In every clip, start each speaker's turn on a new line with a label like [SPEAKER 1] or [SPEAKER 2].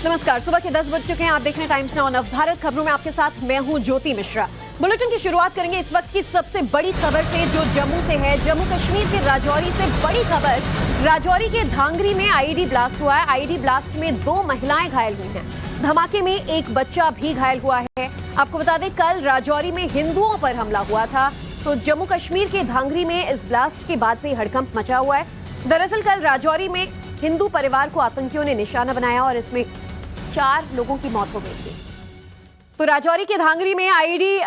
[SPEAKER 1] नमस्कार, सुबह के 10 बज चुके हैं। आप देख रहे हैं टाइम्स नाउ नव भारत खबरों में आपके साथ मैं हूं ज्योति मिश्रा। बुलेटिन की शुरुआत करेंगे इस वक्त की सबसे बड़ी खबर से जो जम्मू से है। जम्मू कश्मीर के राजौरी से बड़ी खबर। राजौरी के धांगरी में आईईडी ब्लास्ट हुआ है। आईईडी ब्लास्ट में 2 महिलाएं घायल हुई हैं। धमाके में एक बच्चा भी घायल हुआ है। आपको बता दें, कल राजौरी में हिंदुओं पर हमला हुआ था, तो जम्मू कश्मीर के धांगरी में इस ब्लास्ट के बाद से हड़कंप मचा हुआ है। दरअसल कल राजौरी में हिंदू परिवार को आतंकियों ने निशाना बनाया और इसमें 4 लोगों की मौत हो गई थी। तो राजौरी के धांगरी में आईईडी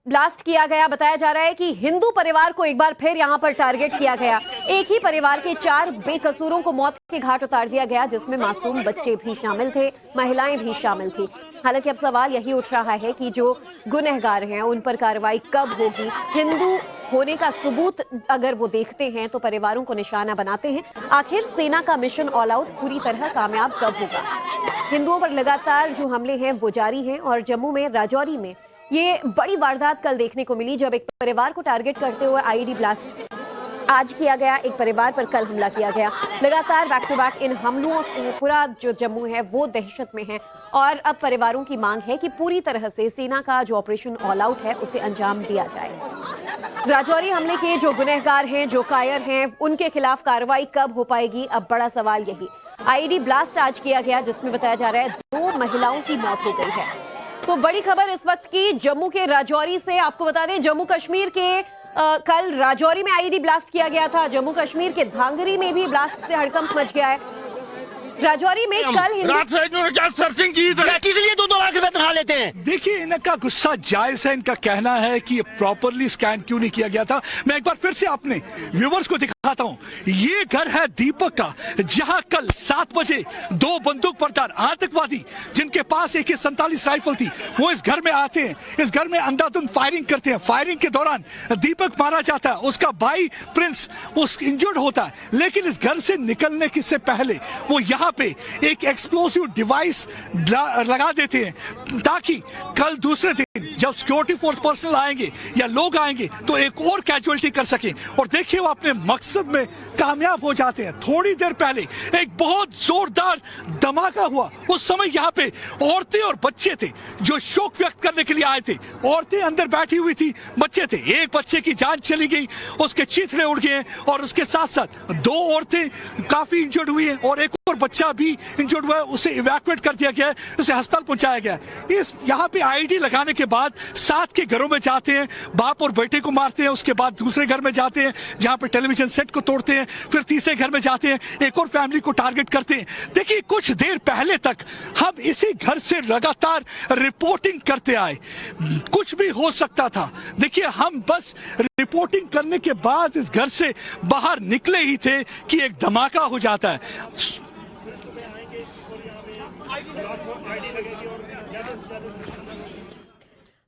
[SPEAKER 1] ब्लास्ट किया गया। बताया जा रहा है कि हिंदू परिवार को एक बार फिर यहां पर टारगेट किया गया। एक ही परिवार के 4 बेकसूरों को मौत के घाट उतार दिया गया, जिसमें मासूम बच्चे भी शामिल थे, महिलाएं भी शामिल थी। हालांकि अब सवाल यही उठ रहा है कि जो गुनहगार हैं उन पर कार्रवाई कब होगी। हिंदू होने का सबूत अगर वो देखते हैं तो परिवारों को निशाना बनाते हैं। आखिर सेना का मिशन ऑल आउट पूरी तरह कामयाब कब होगा? हिंदुओं पर लगातार जो हमले हैं वो जारी हैं और जम्मू में राजौरी में ये बड़ी वारदात कल देखने को मिली, जब एक परिवार को टारगेट करते हुए आईईडी ब्लास्ट आज किया गया। एक परिवार पर कल हमला किया गया। लगातार बैक टू बैक इन हमलों से पूरा जो जम्मू है वो दहशत में है और अब परिवारों की मांग है कि पूरी तरह से सेना का जो ऑपरेशन ऑल आउट है उसे अंजाम दिया जाए। राजौरी हमले के जो गुनहगार हैं, जो कायर हैं, उनके खिलाफ कार्रवाई कब हो पाएगी? अब बड़ा सवाल यही। आईईडी ब्लास्ट आज किया गया, जिसमें बताया जा रहा है 2 महिलाओं की मौत हो गई है। तो बड़ी खबर इस वक्त की जम्मू के राजौरी से। आपको बता दें, जम्मू कश्मीर के कल राजौरी में आईईडी ब्लास्ट किया गया था। जम्मू कश्मीर के धांगरी में भी ब्लास्ट से हड़कंप मच गया है। राजौरी में कल
[SPEAKER 2] क्या सर्चिंग की इसलिए 2-2 लाख रुपए तनख्वाह लेते हैं।
[SPEAKER 3] देखिए, इनका गुस्सा जायज है। इनका कहना है कि ये प्रॉपरली स्कैन क्यों नहीं किया गया था। मैं एक बार फिर से अपने व्यूवर्स को दिखाता हूं। ये घर है दीपक का, जहां कल 7 बजे 2 बंदूक बरदार आतंकवादी जिनके पास AK-47 राइफल थी, वो इस घर में आते हैं। इस घर में अंधाधुंध फायरिंग करते हैं। फायरिंग के दौरान दीपक मारा जाता है, उसका भाई प्रिंस उस इंजर्ड होता है। लेकिन इस घर से निकलने से पहले वो यहाँ पे एक एक्सप्लोसिव डिवाइस लगा देते हैं, ताकि कल दूसरे दिन जब सिक्योरिटी फोर्स पर्सनल आएंगे या लोग आएंगे तो एक और कैजुअलिटी कर सके। और देखिए, वो अपने मकसद में कामयाब हो जाते हैं। थोड़ी देर पहले एक बहुत जोरदार धमाका हुआ। उस समय यहाँ पे औरतें और बच्चे थे जो शोक व्यक्त करने के लिए आए थे। औरतें अंदर बैठी हुई थी, बच्चे थे। एक बच्चे की जान चली गई, उसके चीथड़े उड़ गए और उसके साथ साथ 2 औरतें काफी इंजर्ड हुई हैं और एक और बच्चा भी इंजर्ड हुआ है। उसे इवैक्यूएट कर दिया गया है, उसे अस्पताल पहुंचाया गया है। इस यहाँ पे आईईडी लगाने के बाद साथ के घरों में जाते हैं, बाप और बेटे को मारते हैं। उसके बाद दूसरे घर में जाते हैं जहां पे टेलीविजन सेट को तोड़ते हैं। फिर तीसरे घर में जाते हैं, एक और फैमिली को टारगेट करते हैं। देखिए, कुछ देर पहले तक हम इसी घर से लगातार रिपोर्टिंग करते आए। कुछ भी हो सकता था। देखिए, हम बस रिपोर्टिंग करने के बाद इस घर से बाहर निकले ही थे कि एक धमाका हो जाता है।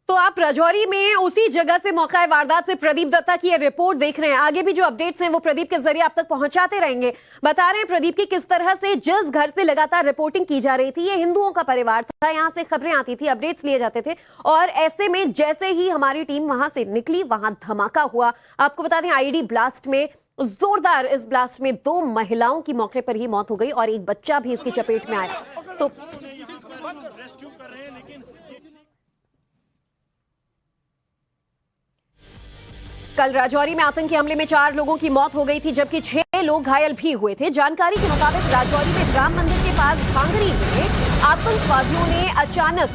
[SPEAKER 1] तो आप राजौरी में उसी जगह से मौका वारदात से प्रदीप दत्ता की ये रिपोर्ट देख रहे हैं। आगे भी जो अपडेट्स हैं वो प्रदीप के जरिए आप तक पहुंचाते रहेंगे। बता रहे हैं प्रदीप की किस तरह से जिस घर से लगातार रिपोर्टिंग की जा रही थी, ये हिंदुओं का परिवार था। यहां से खबरें आती थी, अपडेट्स लिए जाते थे और ऐसे में जैसे ही हमारी टीम वहां से निकली, वहां धमाका हुआ। आपको बता दें, आईईडी ब्लास्ट में जोरदार इस ब्लास्ट में 2 महिलाओं की मौके पर ही मौत हो गई और एक बच्चा भी इसकी चपेट में आया। तो कल राजौरी में आतंकी हमले में 4 लोगों की मौत हो गई थी, जबकि 6 लोग घायल भी हुए थे। जानकारी के मुताबिक राजौरी में राम मंदिर के पास धांगरी में आतंकवादियों ने अचानक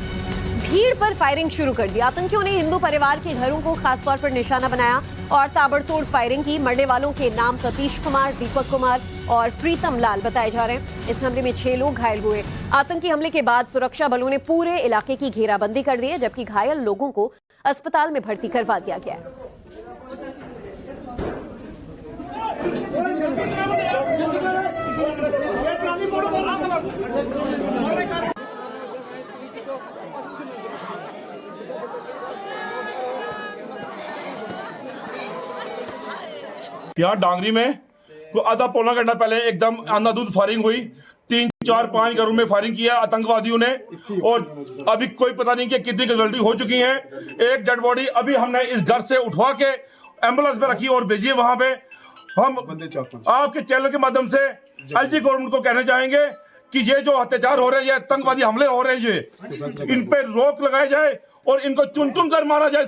[SPEAKER 1] भीड़ पर फायरिंग शुरू कर दी। आतंकियों ने हिंदू परिवार के घरों को खासतौर पर निशाना बनाया और ताबड़तोड़ फायरिंग की। मरने वालों के नाम सतीश कुमार, दीपक कुमार और प्रीतम लाल बताए जा रहे हैं। इस हमले में 6 लोग घायल हुए। आतंकी हमले के बाद सुरक्षा बलों ने पूरे इलाके की घेराबंदी कर दी है, जबकि घायल लोगों को अस्पताल में भर्ती करवा दिया गया है।
[SPEAKER 4] यहाँ डांगरी में तो आधा पौना घंटा पहले एकदम अंधाधुंध फायरिंग हुई। 3 4-5 घरों में फायरिंग किया आतंकवादियों ने, और अभी कोई पता नहीं कि कितनी कैजुअल्टी हो चुकी है। एक डेड बॉडी अभी हमने इस घर से उठवा के एम्बुलेंस में रखी और भेजी है वहां पे। हम आपके चैनल के माध्यम से एलजी गवर्नमेंट को कहना चाहेंगे कि ये जो अत्याचार हो रहे हैं, ये आतंकवादी हमले हो रहे हैं, ये इन पे रोक लगाई जाए और इनको चुन चुन कर मारा जाए,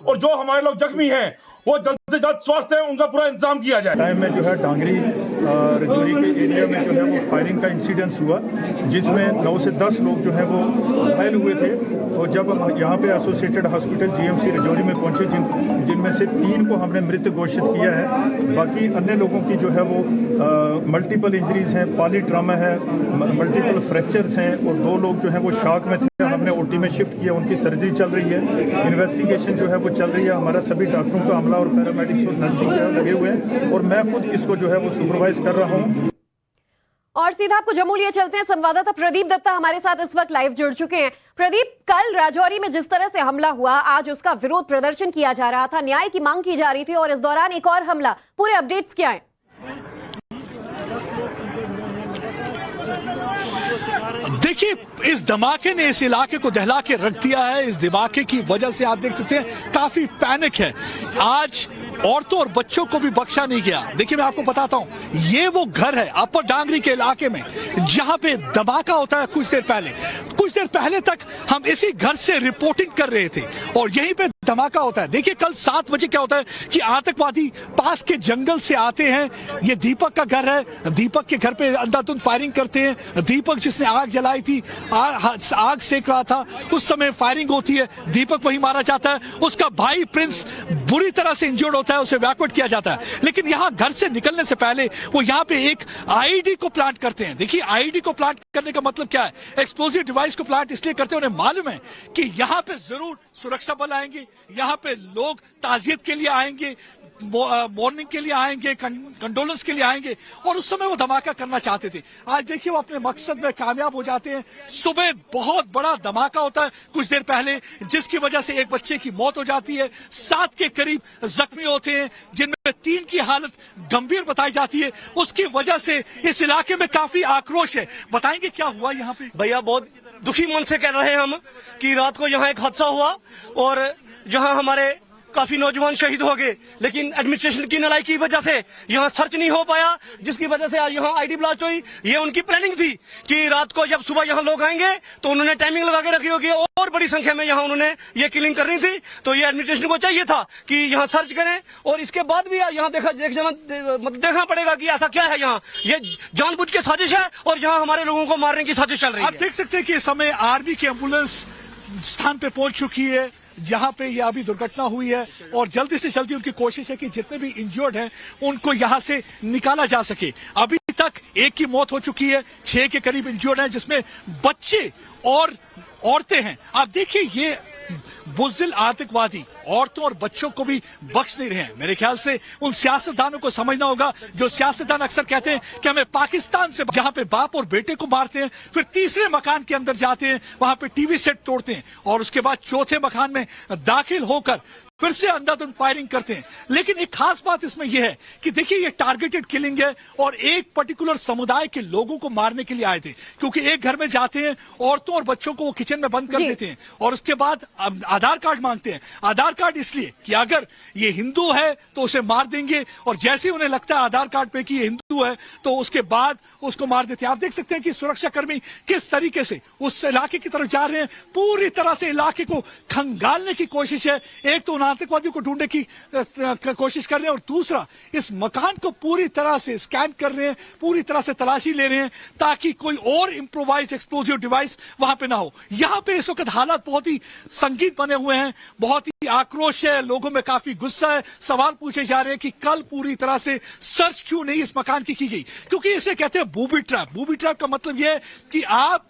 [SPEAKER 4] और जो हमारे लोग जख्मी हैं वो जल्द से जल्द स्वस्थ है उनका पूरा इंतजाम किया जाए।
[SPEAKER 5] टाइम में जो है डांगरी रजौरी के एरिया में जो है वो फायरिंग का इंसिडेंस हुआ, जिसमें 9 से 10 लोग जो है वो घायल हुए थे। और जब हम यहाँ पे एसोसिएटेड हॉस्पिटल जीएमसी रजौरी में पहुँचे, जिनमें से 3 को हमने मृत घोषित किया है। बाकी अन्य लोगों की जो है वो मल्टीपल इंजरीज हैं, पॉली ट्रामा है, मल्टीपल फ्रैक्चर्स हैं, और 2 लोग जो है वो शॉक में थे, हमने ओटी में शिफ्ट किया, उनकी सर्जरी चल रही है। इन्वेस्टिगेशन जो है वो चल रही है, हमारा सभी डॉक्टरों का अमला और पैरामेडिक्स और नर्सिंग लगे हुए हैं, और मैं खुद इसको जो है वो सुपरवाइज कर रहा हूँ।
[SPEAKER 1] और सीधा आपको जम्मू लिए चलते हैं। संवाददाता प्रदीप दत्ता हमारे साथ इस वक्त लाइव जुड़ चुके हैं। प्रदीप, कल राजौरी में जिस तरह से हमला हुआ, आज उसका विरोध प्रदर्शन किया जा रहा था, न्याय की मांग की जा रही थी, और इस दौरान एक और हमला, पूरे अपडेट्स क्या हैं?
[SPEAKER 3] देखिए, इस धमाके ने इस इलाके को दहला के रख दिया है। इस धमाके की वजह से आप देख सकते हैं काफी पैनिक है। आज औरतों और बच्चों को भी बख्शा नहीं गया। देखिए, मैं आपको बताता हूं, ये वो घर है अपर डांगरी के इलाके में जहां पे धमाका होता है। कुछ देर पहले तक हम इसी घर से रिपोर्टिंग कर रहे थे और यहीं पे धमाका होता है। देखिए, कल 7 बजे क्या होता है कि आतंकवादी पास के जंगल से आते हैं। ये दीपक का घर है, दीपक के घर पे अंधाधुंध फायरिंग करते हैं। दीपक जिसने आग जलाई थी, आग सेक रहा था, उस समय फायरिंग होती है, दीपक वहीं मारा जाता है। उसका भाई प्रिंस बुरी तरह से इंजर्ड होता है, उसे इवैक्यूएट किया जाता है। लेकिन यहां घर से निकलने से पहले वो यहां पे एक आईईडी को प्लांट करते हैं। देखिए, आईईडी को प्लांट करने का मतलब क्या है? एक्सप्लोजिव डिवाइस को प्लांट इसलिए करते हैं, उन्हें मालूम है कि यहां पे जरूर सुरक्षा बल आएंगे, यहां पे लोग ताजियत के लिए आएंगे, मॉर्निंग के लिए आएंगे, कंडोलेंस के लिए आएंगे, और उस समय वो धमाका करना चाहते थे। आज देखिए, वो अपने मकसद में कामयाब हो जाते हैं। सुबह बहुत बड़ा धमाका होता है कुछ देर पहले, जिसकी वजह से एक बच्चे की मौत हो जाती है, 7 के करीब जख्मी होते हैं, जिनमें 3 की हालत गंभीर बताई जाती है। उसकी वजह से इस इलाके में काफी आक्रोश है। बताएंगे क्या हुआ यहाँ पे?
[SPEAKER 2] भैया, बहुत दुखी मन से कह रहे हैं हम कि रात को यहाँ एक हादसा हुआ और जहाँ हमारे काफी नौजवान शहीद हो गए, लेकिन एडमिनिस्ट्रेशन की नलाई की वजह से यहाँ सर्च नहीं हो पाया, जिसकी वजह से आज यहाँ आईडी ब्लास्ट हुई। ये उनकी प्लानिंग थी कि रात को जब सुबह यहाँ लोग आएंगे तो उन्होंने टाइमिंग लगा के रखी होगी और बड़ी संख्या में यहाँ उन्होंने ये किलिंग करनी थी। तो ये एडमिनिस्ट्रेशन को चाहिए था कि यहाँ सर्च करें, और इसके बाद भी यहाँ देखना पड़ेगा कि ऐसा क्या है यहाँ। ये जानबूझ के साजिश है और यहाँ हमारे लोगों को मारने की साजिश चल रही है।
[SPEAKER 3] आप देख सकते हैं कि इस समय आर्मी की एम्बुलेंस स्थान पे पहुंच चुकी है जहां पे ये अभी दुर्घटना हुई है, और जल्दी से जल्दी उनकी कोशिश है कि जितने भी इंजर्ड हैं उनको यहां से निकाला जा सके। अभी तक 1 की मौत हो चुकी है, 6 के करीब इंजर्ड हैं, जिसमें बच्चे और औरतें हैं। आप देखिए, ये बुज़दिल आतंकवादी औरतों और बच्चों को भी बख्श नहीं रहे हैं। मेरे ख्याल से उन सियासतदानों को समझना होगा, जो सियासतदान अक्सर कहते हैं कि हमें पाकिस्तान से, जहां पे बाप और बेटे को मारते हैं, फिर तीसरे मकान के अंदर जाते हैं, वहां पे टीवी सेट तोड़ते हैं, और उसके बाद चौथे मकान में दाखिल होकर फिर से अंधाधुंध फायरिंग करते हैं। लेकिन एक खास बात इसमें यह है कि देखिए, ये टारगेटेड किलिंग है और एक पर्टिकुलर समुदाय के लोगों को मारने के लिए आए थे, क्योंकि एक घर में जाते हैं, औरतों और बच्चों को वो किचन में बंद कर देते हैं, और उसके बाद आधार कार्ड मांगते हैं। आधार कार्ड इसलिए कि अगर ये हिंदू है तो उसे मार देंगे, और जैसे उन्हें लगता है आधार कार्ड पे कि ये हिंदू है तो उसके बाद उसको मार देते हैं। आप देख सकते हैं कि सुरक्षाकर्मी किस तरीके से उस इलाके की तरफ जा रहे हैं, पूरी तरह से इलाके को खंगालने की कोशिश है। एक तो आतंकवादियों को ढूंढने की कोशिश कर रहे हैं, और दूसरा इस मकान को पूरी तरह से स्कैन कर रहे हैं, पूरी तरह से तलाशी ले रहे हैं, ताकि कोई और इम्प्रोवाइज्ड एक्सप्लोजिव डिवाइस वहां पे ना हो। यहां पे इस वक्त हालात बहुत ही संगीन बने हुए हैं, बहुत ही आक्रोश है, लोगों में काफी गुस्सा है। सवाल पूछे जा रहे हैं कि कल पूरी तरह से सर्च क्यों नहीं इस मकान की गई, क्योंकि इसे कहते हैं बूबी ट्रैप। बूबी ट्रैप का मतलब यह है कि आप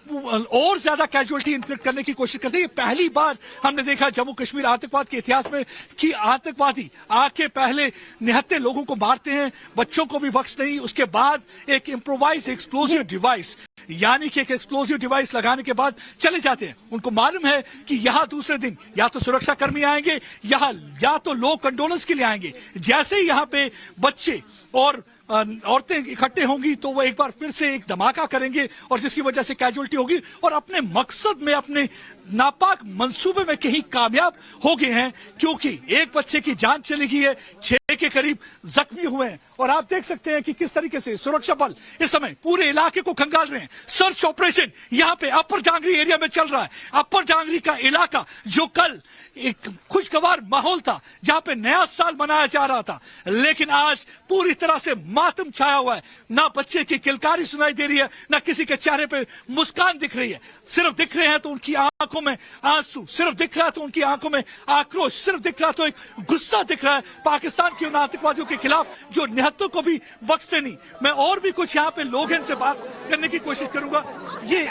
[SPEAKER 3] और ज्यादा कैजुअलिटी इन्फ्लिक्ट करने की कोशिश करते हैं। ये पहली बार हमने देखा जम्मू कश्मीर आतंकवाद के इतिहास में कि आतंकवादी आके पहले निहत्थे लोगों को मारते हैं, बच्चों को भी बख्श नहीं, उसके बाद एक इम्प्रोवाइज एक्सप्लोजिव डिवाइस, यानी कि एक एक्सप्लोजिव डिवाइस लगाने के बाद चले जाते हैं। उनको मालूम है कि यहां दूसरे दिन या तो सुरक्षा कर्मी आएंगे, या तो लोग कंडोलेंस के लिए आएंगे। जैसे ही यहां पे बच्चे और औरतें इकट्ठे होंगी तो वो एक बार फिर से एक धमाका करेंगे और जिसकी वजह से कैजुअल्टी होगी और अपने मकसद में, अपने नापाक मंसूबे में कहीं कामयाब हो गए हैं, क्योंकि एक बच्चे की जान चली गई है, 6 के करीब जख्मी हुए हैं। और आप देख सकते हैं कि किस तरीके से सुरक्षा बल इस समय पूरे इलाके को खंगाल रहे हैं। सर्च ऑपरेशन यहाँ पे अपर जांगरी एरिया में चल रहा है। अपर जांगरी का इलाका जो कल एक खुशगवार माहौल था, जहां पे नया साल मनाया जा रहा था, लेकिन आज पूरी तरह से मातम छाया हुआ है। ना बच्चे की किलकारी सुनाई दे रही है, ना किसी के चेहरे पे मुस्कान दिख रही है। सिर्फ दिख रहे हैं तो उनकी आंखों में आंसू, सिर्फ दिख रहा है तो उनकी आंखों में आक्रोश, सिर्फ दिख रहा है तो एक गुस्सा दिख रहा है पाकिस्तान के उन आतंकवादियों के खिलाफ जो निहत्तों को भी बख्शते नहीं। मैं और भी कुछ यहाँ पे लोग हैं, इनसे बात करने की कोशिश करूंगा। ये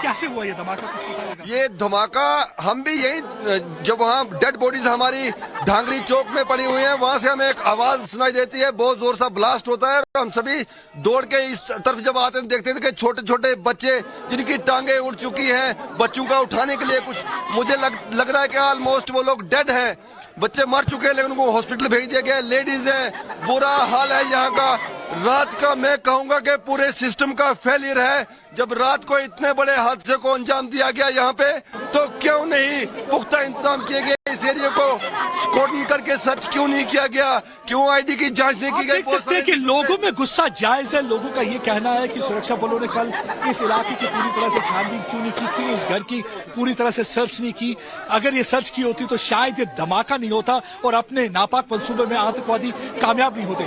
[SPEAKER 3] कैसे हुआ ये धमाका?
[SPEAKER 6] ये धमाका हम भी यही, जब वहाँ डेड बॉडीज हमारी ढांगरी चौक में पड़ी हुई हैं, वहाँ से हमें एक आवाज सुनाई देती है, बहुत जोर सा ब्लास्ट होता है और हम सभी दौड़ के इस तरफ जब आते हैं देखते थे कि छोटे छोटे बच्चे जिनकी टांगे उड़ चुकी हैं, बच्चों का उठाने के लिए कुछ मुझे लग रहा है कि ऑलमोस्ट वो लोग डेड हैं। बच्चे मर चुके हैं लेकिन उनको हॉस्पिटल भेज दिया गया है। लेडीज है, बुरा हाल है यहाँ का। रात का मैं कहूंगा कि पूरे सिस्टम का फेलियर है। जब रात को इतने बड़े हादसे को अंजाम दिया गया यहाँ पे, तो क्यों नहीं पुख्ता इंतजाम किए गए? इस एरिया को कोर्डन करके सर्च क्यों नहीं किया गया? क्यों आईडी की जांच नहीं की गई?
[SPEAKER 3] देख सकते हैं कि लोगों में गुस्सा जायज है। लोगों का ये कहना है कि सुरक्षा बलों ने कल इस इलाके की पूरी तरह से छानबीन क्यों नहीं की, क्यों इस घर की पूरी तरह से सर्च नहीं की। अगर ये सर्च की होती तो शायद ये धमाका नहीं होता और अपने नापाक मंसूबे में आतंकवादी कामयाब नहीं होते।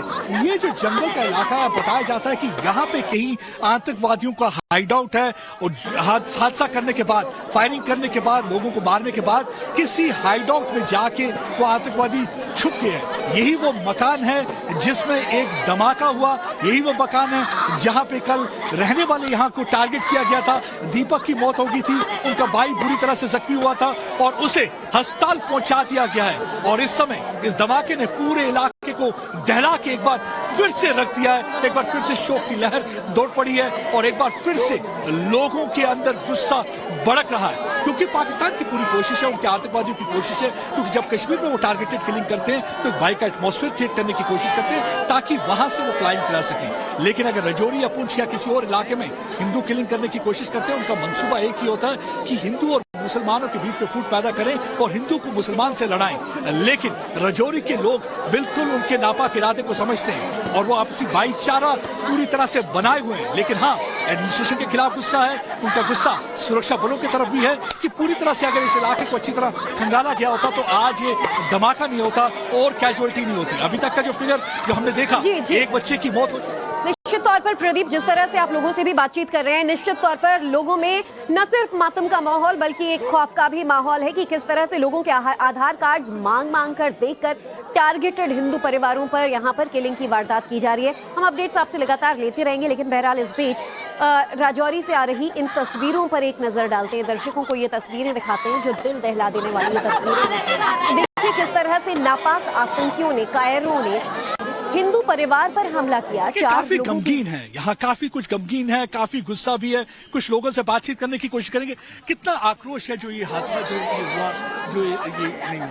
[SPEAKER 3] ये जो जंगल का इलाका है, बताया जाता है कि यहाँ पे कहीं आतंकवादियों का हाइड आउट है और हादसा करने के बाद, फायरिंग करने के बाद, लोगों को मारने के बाद किसी हाइड आउट में जाके वो आतंकवादी छुप गए हैं। यही वो मकान है जिसमें एक धमाका हुआ, यही वो मकान है जहां पे कल रहने वाले यहाँ को टारगेट किया गया था। दीपक की मौत हो गई थी, उनका भाई बुरी तरह से जख्मी हुआ था और उसे अस्पताल पहुंचा दिया गया है। और इस समय इस धमाके ने पूरे इलाके को दहला के एक बार फिर से रख दिया है। एक बार फिर से शोक की लहर दौड़ पड़ी है और एक बार फिर से लोगों के अंदर गुस्सा भड़क रहा है, क्योंकि पाकिस्तान की पूरी कोशिश है, उनके आतंकवादियों की कोशिश है, क्योंकि जब कश्मीर में वो टारगेटेड किलिंग करते हैं तो एक भय का एटमॉस्फेयर क्रिएट करने की कोशिश करते हैं ताकि वहां से वो क्लाइम करा सकें। लेकिन अगर रजौरी या पुंछ या किसी और इलाके में हिंदू किलिंग करने की कोशिश करते हैं, उनका मंसूबा एक ही होता है कि हिंदू और मुसलमानों के बीच में फूट पैदा करें और हिंदू को मुसलमान से लड़ाएं। लेकिन रजौरी के लोग बिल्कुल उनके नापाक इरादे को समझते हैं और वो आपसी भाईचारा पूरी तरह से बनाए हुए हैं। लेकिन हाँ, एडमिनिस्ट्रेशन के खिलाफ गुस्सा है, उनका गुस्सा सुरक्षा बलों की तरफ भी है कि पूरी तरह से अगर इस इलाके को अच्छी तरह खंगाला गया होता तो आज ये धमाका नहीं होता और कैजुअलिटी नहीं होती। अभी तक का जो फिगर जो हमने देखा, एक बच्चे की मौत हो।
[SPEAKER 1] निश्चित तौर पर प्रदीप, जिस तरह से आप लोगों से भी बातचीत कर रहे हैं, निश्चित तौर पर लोगों में न सिर्फ मातम का माहौल बल्कि एक खौफ का भी माहौल है कि किस तरह से लोगों के आधार कार्ड मांग कर देखकर टारगेटेड हिंदू परिवारों पर यहाँ पर किलिंग की वारदात की जा रही है। हम अपडेट्स आपसे लगातार लेते रहेंगे, लेकिन बहरहाल इस बीच राजौरी से आ रही इन तस्वीरों पर एक नजर डालते हैं। दर्शकों को ये तस्वीरें दिखाते हैं जो दिल दहला देने वाली तस्वीरें हैं। देखिए किस तरह से नापाक आतंकियों ने, कायरों ने हिंदू परिवार पर हमला किया।
[SPEAKER 3] काफी गमगीन है यहाँ, काफी कुछ गमगीन है, काफी गुस्सा भी है। कुछ लोगों से बातचीत करने की कोशिश करेंगे। कितना आक्रोश है जो ये हादसा जो हुआ, जो ये नहीं हुआ?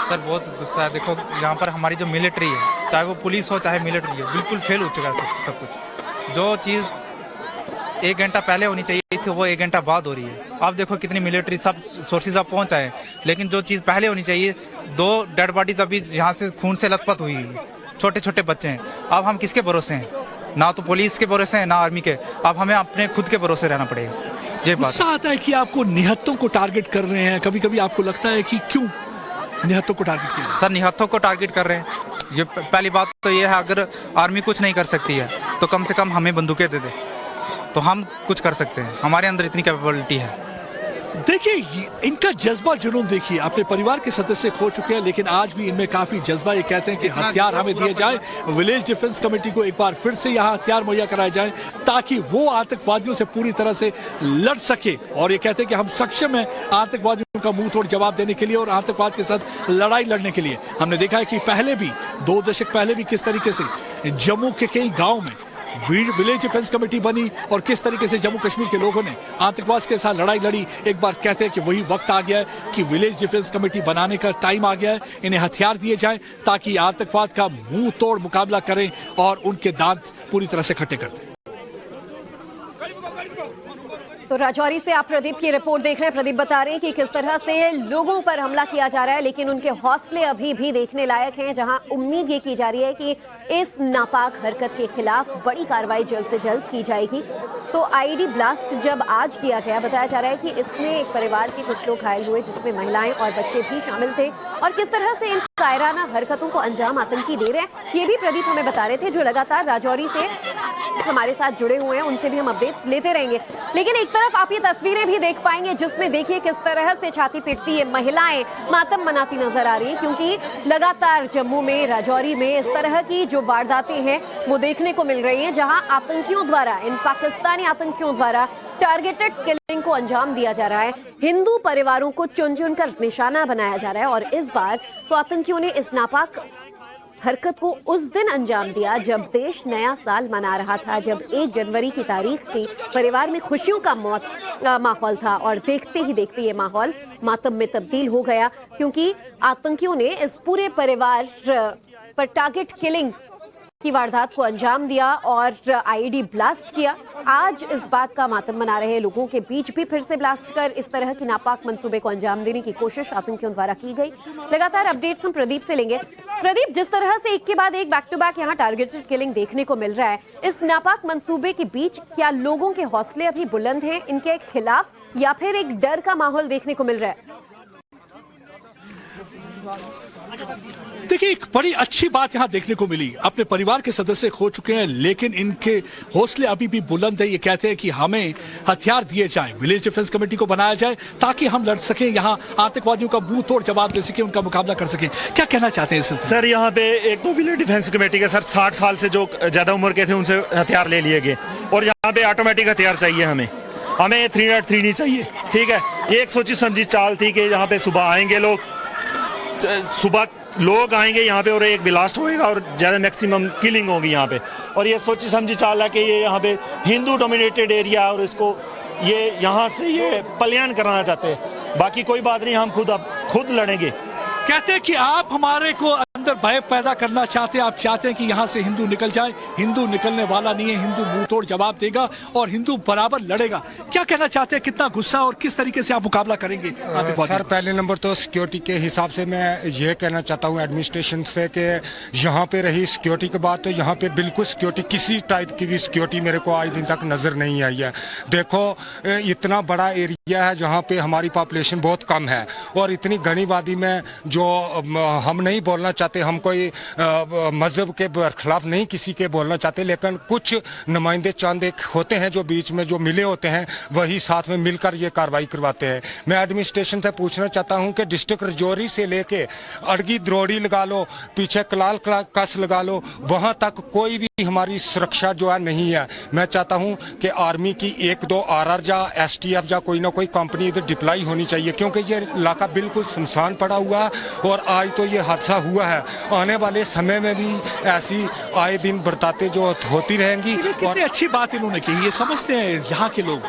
[SPEAKER 7] सर बहुत गुस्सा है। देखो यहाँ पर हमारी जो मिलिट्री है, चाहे वो पुलिस हो चाहे मिलिट्री हो, बिल्कुल फेल हो चुका है सब कुछ। जो चीज़ 1 घंटा पहले होनी चाहिए थी वो 1 घंटा बाद हो रही है। आप देखो कितनी मिलिट्री सब सोर्सेज अब पहुँच आए, लेकिन जो चीज़ पहले होनी चाहिए, 2 डेड बॉडीज अभी यहाँ से खून से लथपथ हुई है, छोटे छोटे बच्चे हैं। अब हम किसके भरोसे हैं? ना तो पुलिस के भरोसे हैं ना आर्मी के। अब हमें अपने खुद के भरोसे रहना पड़ेगा। ये बात
[SPEAKER 3] गुस्सा आता है कि आपको निहत्तों को टारगेट कर रहे हैं। कभी कभी आपको लगता है कि क्यों निहत्तों को टारगेट किया?
[SPEAKER 7] सर निहत्तों को टारगेट कर रहे हैं। ये पहली बात तो ये है, अगर आर्मी कुछ नहीं कर सकती है तो कम से कम हमें बंदूकें दे दे तो हम कुछ कर सकते हैं। हमारे अंदर इतनी कैपेबिलिटी है।
[SPEAKER 3] देखिए इनका जज्बा जुनून देखिए, अपने परिवार के सदस्य खो चुके हैं लेकिन आज भी इनमें काफी जज्बा। ये कहते हैं कि हथियार हमें दिए जाए, विलेज डिफेंस कमेटी को एक बार फिर से यहाँ हथियार मुहैया कराए जाए ताकि वो आतंकवादियों से पूरी तरह से लड़ सके। और ये कहते हैं कि हम सक्षम हैं आतंकवादियों का मुंह तोड़ जवाब देने के लिए और आतंकवाद के साथ लड़ाई लड़ने के लिए। हमने देखा है कि पहले भी 2 दशक पहले भी किस तरीके से जम्मू के कई गाँव में विलेज डिफेंस कमेटी बनी और किस तरीके से जम्मू कश्मीर के लोगों ने आतंकवाद के साथ लड़ाई लड़ी। एक बार कहते हैं कि वही वक्त आ गया है कि विलेज डिफेंस कमेटी बनाने का टाइम आ गया है, इन्हें हथियार दिए जाएं ताकि आतंकवाद का मुंह तोड़ मुकाबला करें और उनके दांत पूरी तरह से खट्टे कर दें।
[SPEAKER 1] तो राजौरी से आप प्रदीप की रिपोर्ट देख रहे हैं। प्रदीप बता रहे हैं कि किस तरह से लोगों पर हमला किया जा रहा है, लेकिन उनके हौसले अभी भी देखने लायक हैं, जहां उम्मीद ये की जा रही है कि इस नापाक हरकत के खिलाफ बड़ी कार्रवाई जल्द से जल्द की जाएगी। तो आईडी ब्लास्ट जब आज किया गया, बताया जा रहा है कि इसमें एक परिवार के कुछ लोग घायल हुए, जिसमें महिलाएं और बच्चे भी शामिल थे। और किस तरह से इन कायराना हरकतों को अंजाम आतंकी दे रहे हैं, ये भी प्रदीप हमें बता रहे थे, जो लगातार राजौरी से हमारे साथ जुड़े हुए हैं, उनसे भी हम अपडेट्स लेते रहेंगे। लेकिन एक तरफ आप ये तस्वीरें भी देख पाएंगे जिसमें देखिए किस तरह से छाती पीटती है महिलाएं मातम मनाती नजर आ रही हैं, क्योंकि लगातार जम्मू में, राजौरी में इस तरह की जो वारदातें हैं वो देखने को मिल रही हैं, जहां आतंकियों द्वारा, इन पाकिस्तानी आतंकियों द्वारा टारगेटेड किलिंग को अंजाम दिया जा रहा है। हिंदू परिवारों को चुन चुन कर निशाना बनाया जा रहा है। और इस बार तो आतंकियों ने इस नापाक हरकत को उस दिन अंजाम दिया जब देश नया साल मना रहा था, जब 1 जनवरी की तारीख थी। परिवार में खुशियों का माहौल था और देखते ही देखते ये माहौल मातम में तब्दील हो गया, क्योंकि आतंकियों ने इस पूरे परिवार पर टारगेट किलिंग की वारदात को अंजाम दिया और आईडी ब्लास्ट किया। आज इस बात का मातम मना रहे लोगों के बीच भी फिर से ब्लास्ट कर इस तरह की नापाक मंसूबे को अंजाम देने की कोशिश आतंकियों द्वारा की गई। लगातार अपडेट्स हम प्रदीप से लेंगे। प्रदीप, जिस तरह से एक के बाद एक बैक टू बैक यहाँ टारगेटेड किलिंग देखने को मिल रहा है, इस नापाक मंसूबे के बीच क्या लोगों के हौसले अभी बुलंद हैं इनके खिलाफ, या फिर एक डर का माहौल देखने को मिल रहा है?
[SPEAKER 3] देखिए, एक बड़ी अच्छी बात यहां देखने को मिली। अपने परिवार के सदस्य खो चुके हैं, लेकिन इनके हौसले अभी भी बुलंद है। ये कहते हैं कि हमें हथियार दिए जाएं, विलेज डिफेंस कमेटी को बनाया जाए ताकि हम लड़ सकें, यहां आतंकवादियों का मुंह तोड़ जवाब दे सकें, उनका मुकाबला कर सकें। क्या कहना चाहते हैं इस?
[SPEAKER 8] सर, यहाँ पे एक तो विलेज डिफेंस कमेटी के सर 60 साल से जो ज्यादा उम्र के थे उनसे हथियार ले लिए गए, और यहाँ पे ऑटोमेटिक हथियार चाहिए हमें 303 नहीं चाहिए। ठीक है, ये एक सोची समझी चाल थी कि यहाँ पे सुबह आएंगे लोग आएंगे यहाँ पे और एक ब्लास्ट होएगा और ज़्यादा मैक्सिमम किलिंग होगी यहाँ पे। और ये सोची समझी चाल है कि ये यहाँ पे हिंदू डोमिनेटेड एरिया है और इसको ये यहाँ से ये पलायन कराना चाहते हैं। बाकी कोई बात नहीं, हम खुद लड़ेंगे।
[SPEAKER 3] कहते हैं कि आप हमारे को अंदर भय पैदा करना चाहते हैं, आप चाहते हैं कि यहाँ से हिंदू निकल जाए। हिंदू निकलने वाला नहीं है, हिंदू मुंह तोड़ जवाब देगा और हिंदू बराबर लड़ेगा। क्या कहना चाहते हैं, कितना गुस्सा और किस तरीके से आप मुकाबला करेंगे?
[SPEAKER 9] सर, पहले नंबर तो सिक्योरिटी के हिसाब से मैं ये कहना चाहता हूँ एडमिनिस्ट्रेशन से कि यहाँ पे रही सिक्योरिटी के बाद तो यहाँ पे बिल्कुल सिक्योरिटी, किसी टाइप की भी सिक्योरिटी मेरे को आज दिन तक नजर नहीं आई है। देखो, इतना बड़ा एरिया है जहाँ पे हमारी पॉपुलेशन बहुत कम है और इतनी घनी आबादी में जो हम नहीं बोलना चाहते, हम कोई मजहब के खिलाफ नहीं किसी के बोलना चाहते, लेकिन कुछ नुमाइंदे चंद एक होते हैं जो बीच में जो मिले होते हैं, वही साथ में मिलकर ये कार्रवाई करवाते हैं। मैं एडमिनिस्ट्रेशन से पूछना चाहता हूं कि डिस्ट्रिक्ट राजौरी से लेके अड़गी द्रोड़ी लगा लो, पीछे कलाल कस लगा लो, वहां तक कोई भी हमारी सुरक्षा जो है नहीं है। मैं चाहता हूं कि आर्मी की 1-2 RR या STF या कोई ना कोई कंपनी इधर डिप्लाई होनी चाहिए, क्योंकि ये इलाका बिल्कुल सुनसान पड़ा हुआ है और आज तो ये हादसा हुआ है। आने वाले समय में भी ऐसी आए दिन बरताते जो होती रहेंगी।
[SPEAKER 3] और अच्छी बात इन्होंने की। ये समझते हैं यहाँ के लोग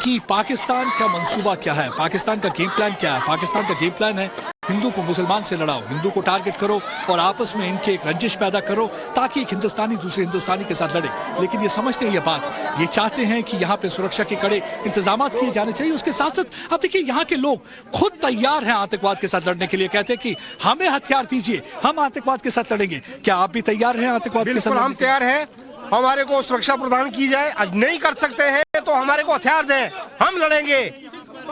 [SPEAKER 3] कि पाकिस्तान का मंसूबा क्या है, पाकिस्तान का गेम प्लान क्या है। पाकिस्तान का गेम प्लान है हिंदू को मुसलमान से लड़ाओ, हिंदू को टारगेट करो और आपस में इनके एक रंजिश पैदा करो ताकि एक हिंदुस्तानी दूसरे हिंदुस्तानी के साथ लड़े। लेकिन ये समझते हैं ये बात, ये चाहते हैं कि यहाँ पे सुरक्षा के कड़े इंतजाम किए जाने चाहिए। उसके साथ साथ अब देखिए, यहाँ के लोग खुद तैयार हैं आतंकवाद के साथ लड़ने के लिए। कहते हैं कि हमें हथियार दीजिए, हम आतंकवाद के साथ लड़ेंगे। क्या आप भी तैयार हैं आतंकवाद के साथ?
[SPEAKER 10] हम तैयार हैं, हमारे को सुरक्षा प्रदान की जाए। नहीं कर सकते हैं तो हमारे को हथियार दें, हम लड़ेंगे,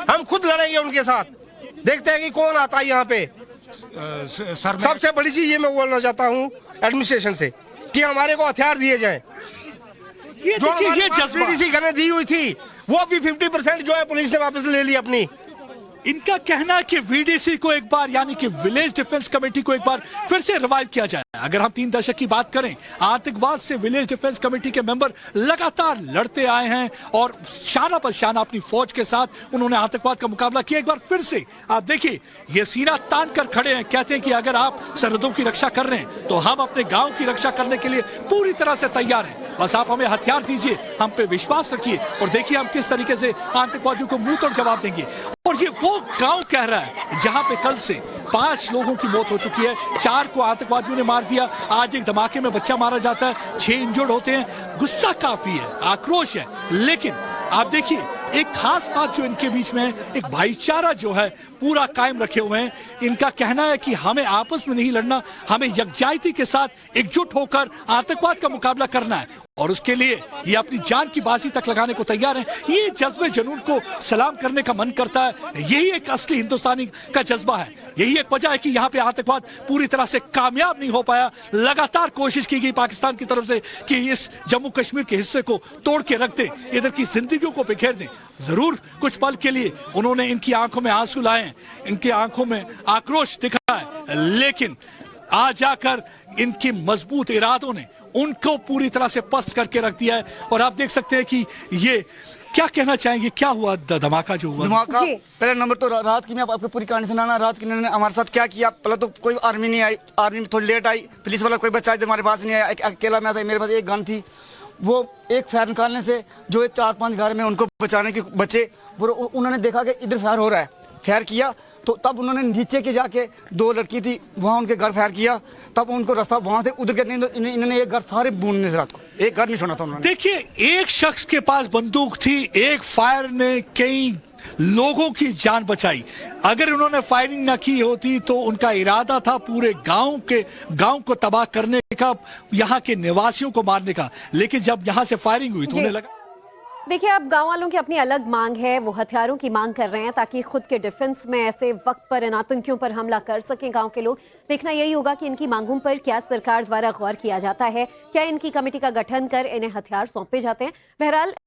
[SPEAKER 10] हम खुद लड़ेंगे उनके साथ। देखते हैं कि कौन आता है यहाँ पे।
[SPEAKER 9] सर,
[SPEAKER 10] सबसे बड़ी चीज ये मैं बोलना चाहता हूँ एडमिनिस्ट्रेशन से कि हमारे को हथियार दिए जाएं। जो हमारे जज्बा दी हुई थी वो भी 50% जो है पुलिस ने वापस ले ली अपनी।
[SPEAKER 3] इनका कहना है कि VDC को एक बार, यानी कि विलेज डिफेंस कमेटी को एक बार फिर से रिवाइव किया जाए। अगर हम 3 दशक की बात करें, आतंकवाद से विलेज डिफेंस कमेटी के मेंबर लगातार लड़ते आए हैं और शाना पर शाना अपनी फौज के साथ उन्होंने आतंकवाद का मुकाबला किया। एक बार फिर से आप देखिए, ये सीना तान कर खड़े हैं। कहते हैं कि अगर आप सरहदों की रक्षा कर रहे हैं तो हम अपने गांव की रक्षा करने के लिए पूरी तरह से तैयार हैं। बस आप हमें हथियार दीजिए, हम पे विश्वास रखिए और देखिए हम किस तरीके से आतंकवादियों को मुंह तोड़ जवाब देंगे। और ये वो गांव कह रहा है जहां पे कल से 5 लोगों की मौत हो चुकी है, 4 को आतंकवादियों ने मार दिया, आज एक धमाके में बच्चा मारा जाता है, 6 इंजर्ड होते हैं। गुस्सा काफी है, आक्रोश है, लेकिन आप देखिए एक खास बात जो इनके बीच में है, एक भाईचारा जो है पूरा कायम रखे हुए हैं। इनका कहना है कि हमें आपस में नहीं लड़ना, हमें यकजायती के साथ एकजुट होकर आतंकवाद का मुकाबला करना है और उसके लिए ये अपनी जान की बाजी तक लगाने को तैयार हैं। ये जज्बे जुनून को सलाम करने का मन करता है, यही एक असली हिंदुस्तानी का जज्बा है। यही एक वजह है कि यहाँ पे आतंकवाद पूरी तरह से कामयाब नहीं हो पाया। लगातार कोशिश की गई पाकिस्तान की तरफ से कि इस जम्मू कश्मीर के हिस्से को तोड़ के रख दे, इधर की जिंदगियों को बिखेर दें। जरूर कुछ पल के लिए उन्होंने इनकी आंखों में आंसू लाए, इनकी आंखों में आक्रोश दिखा है, लेकिन आ जाकर इनके मजबूत इरादों ने उनको पूरी तरह से पस्त करके रख दिया है। और आप देख सकते हैं कि ये क्या कहना चाहेंगे, क्या हुआ धमाका जो हुआ?
[SPEAKER 11] धमाका पहले नंबर तो रात की मैं आपको पूरी कहानी सुनाना। रात की इन्होंने हमारे साथ क्या किया, पहले तो कोई आर्मी नहीं आई, आर्मी थोड़ी लेट आई, पुलिस वाला कोई बच्चा हमारे पास नहीं आया, अकेला मैं था, मेरे पास एक गन थी। वो एक फायर निकालने से जो 4-5 घर में उनको बचाने के बचे, उन्होंने देखा कि इधर फायर हो रहा है, फायर किया तो तब उन्होंने नीचे के जाके 2 लड़की थी वहाँ उनके घर फायर किया, तब उनको रास्ता वहां से उधर के इन्होंने एक घर सारे बूंदने से रात को एक घर नहीं छोड़ा था उन्होंने।
[SPEAKER 3] देखिए एक शख्स के पास बंदूक थी, एक फायर ने कई लोगों की जान बचाई। अगर उन्होंने फायरिंग न की होती तो उनका इरादा था पूरे गांव को तबाह करने का, यहाँ के निवासियों को मारने का, लेकिन जब यहाँ से फायरिंग हुई तो उन्हें लगा।
[SPEAKER 1] देखिए अब गांव वालों की अपनी अलग मांग है, वो हथियारों की मांग कर रहे हैं ताकि खुद के डिफेंस में ऐसे वक्त पर इन आतंकियों पर हमला कर सकें गांव के लोग। देखना यही होगा कि इनकी मांगों पर क्या सरकार द्वारा गौर किया जाता है, क्या इनकी कमेटी का गठन कर इन्हें हथियार सौंपे जाते हैं। बहरहाल